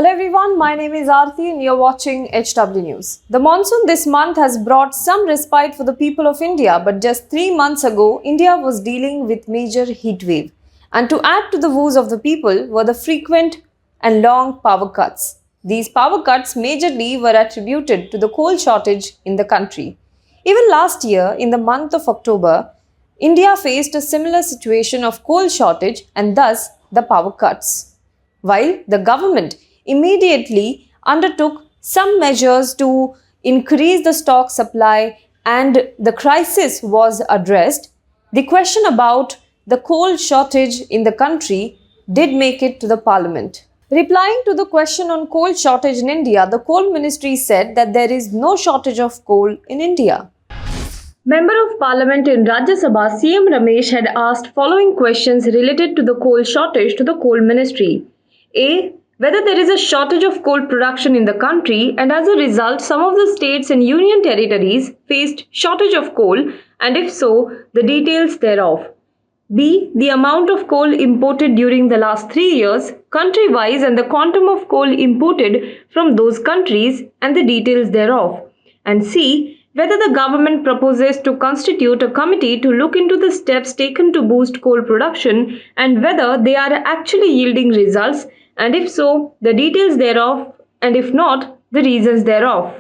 Hello everyone, my name is Aarti and you're watching HW News. The monsoon this month has brought some respite for the people of India, but just 3 months ago, India was dealing with major heat wave. And to add to the woes of the people were the frequent and long power cuts. These power cuts majorly were attributed to the coal shortage in the country. Even last year, in the month of October, India faced a similar situation of coal shortage and thus the power cuts. While the government immediately undertook some measures to increase the stock supply and the crisis was addressed, the question about the coal shortage in the country did make it to the parliament. Replying to the question on coal shortage in India, the coal ministry said that there is no shortage of coal in India. Member of Parliament in Rajya Sabha CM Ramesh had asked following questions related to the coal shortage to the coal ministry. A. Whether there is a shortage of coal production in the country and as a result some of the states and union territories faced shortage of coal and if so, the details thereof. B. The amount of coal imported during the last 3 years, country-wise and the quantum of coal imported from those countries and the details thereof. And C. Whether the government proposes to constitute a committee to look into the steps taken to boost coal production and whether they are actually yielding results and if so, the details thereof and if not, the reasons thereof.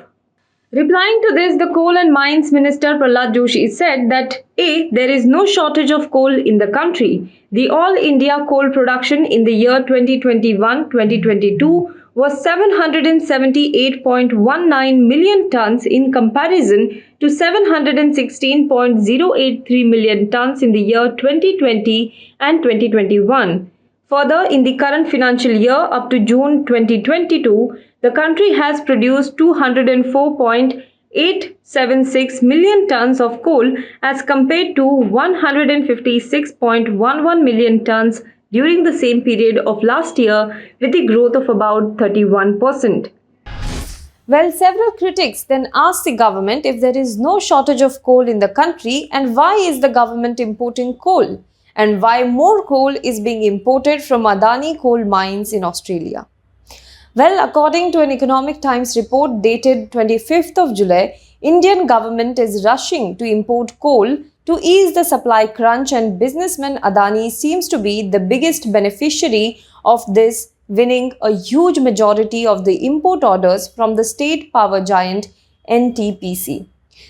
Replying to this, the Coal and Mines Minister Prahlad Joshi said that A. There is no shortage of coal in the country. The All India coal production in the year 2021-2022 was 778.19 million tons in comparison to 716.083 million tons in the year 2020 and 2021. Further, in the current financial year up to June 2022, the country has produced 204.876 million tons of coal as compared to 156.11 million tons during the same period of last year, with a growth of about 31%. Well, several critics then asked the government if there is no shortage of coal in the country and why is the government importing coal and why more coal is being imported from Adani coal mines in Australia. Well, according to an Economic Times report dated 25th of July, Indian government is rushing to import coal to ease the supply crunch and businessman Adani seems to be the biggest beneficiary of this, winning a huge majority of the import orders from the state power giant NTPC.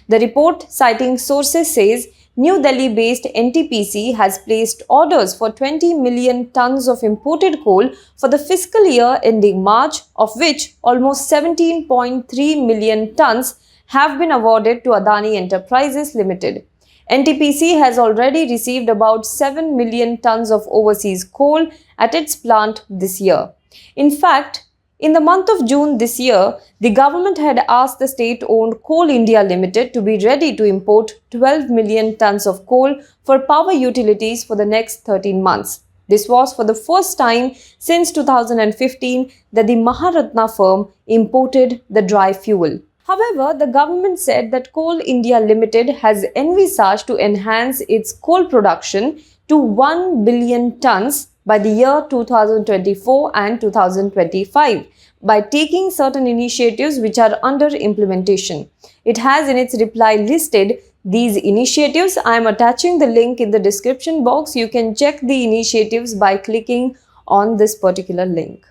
The report, citing sources, says New Delhi-based NTPC has placed orders for 20 million tons of imported coal for the fiscal year ending March, of which almost 17.3 million tons have been awarded to Adani Enterprises Limited. NTPC has already received about 7 million tons of overseas coal at its plant this year. In fact, in the month of June this year, the government had asked the state-owned Coal India Limited to be ready to import 12 million tons of coal for power utilities for the next 13 months. This was for the first time since 2015 that the Maharatna firm imported the dry fuel. However, the government said that Coal India Limited has envisaged to enhance its coal production to 1 billion tons by the year 2024 and 2025 by taking certain initiatives which are under implementation. It has in its reply listed these initiatives. I am attaching the link in the description box. You can check the initiatives by clicking on this particular link.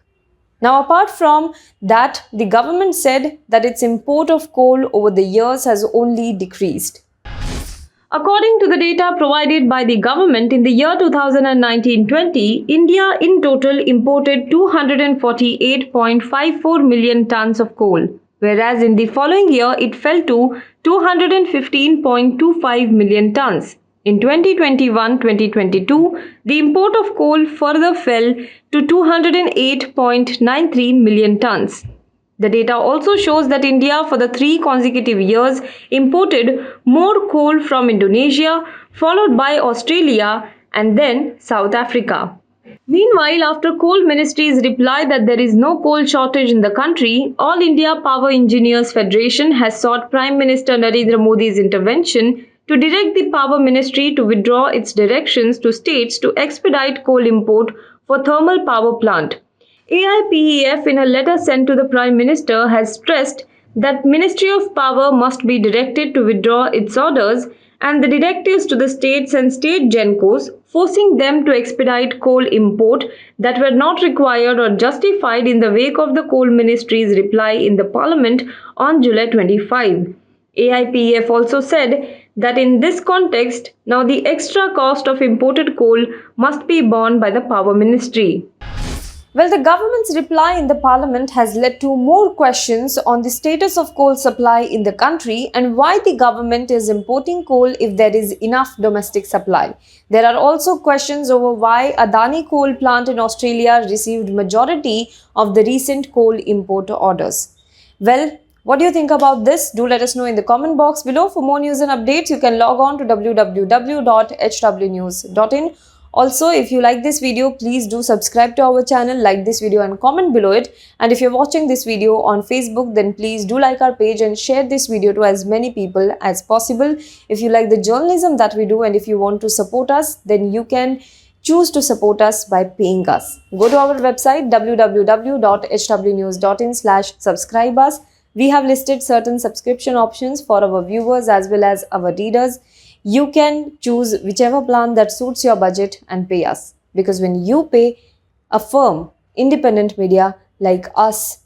Now, apart from that, the government said that its import of coal over the years has only decreased. According to the data provided by the government in the year 2019-20, India in total imported 248.54 million tons of coal, whereas in the following year it fell to 215.25 million tons. In 2021-2022, the import of coal further fell to 208.93 million tons. The data also shows that India for the 3 consecutive years imported more coal from Indonesia, followed by Australia and then South Africa. Meanwhile, after Coal Ministry's reply that there is no coal shortage in the country, All India Power Engineers Federation has sought Prime Minister Narendra Modi's intervention to direct the Power Ministry to withdraw its directions to states to expedite coal import for thermal power plant. AIPEF, in a letter sent to the Prime Minister, has stressed that Ministry of Power must be directed to withdraw its orders and the directives to the states and state gencos, forcing them to expedite coal import that were not required or justified in the wake of the Coal Ministry's reply in the Parliament on July 25. AIPEF also said that in this context, now the extra cost of imported coal must be borne by the Power Ministry. Well, the government's reply in the parliament has led to more questions on the status of coal supply in the country and why the government is importing coal if there is enough domestic supply. There are also questions over why Adani coal plant in Australia received majority of the recent coal import orders. Well, what do you think about this? Do let us know in the comment box below. For more news and updates, you can log on to www.hwnews.in. Also, if you like this video, please do subscribe to our channel, like this video and comment below it. And if you're watching this video on Facebook, then please do like our page and share this video to as many people as possible. If you like the journalism that we do and if you want to support us, then you can choose to support us by paying us. Go to our website www.hwnews.in/subscribe us. We have listed certain subscription options for our viewers as well as our readers. You can choose whichever plan that suits your budget and pay us. Because when you pay, a firm, independent media like us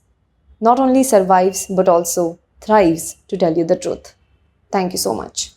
not only survives but also thrives to tell you the truth. Thank you so much.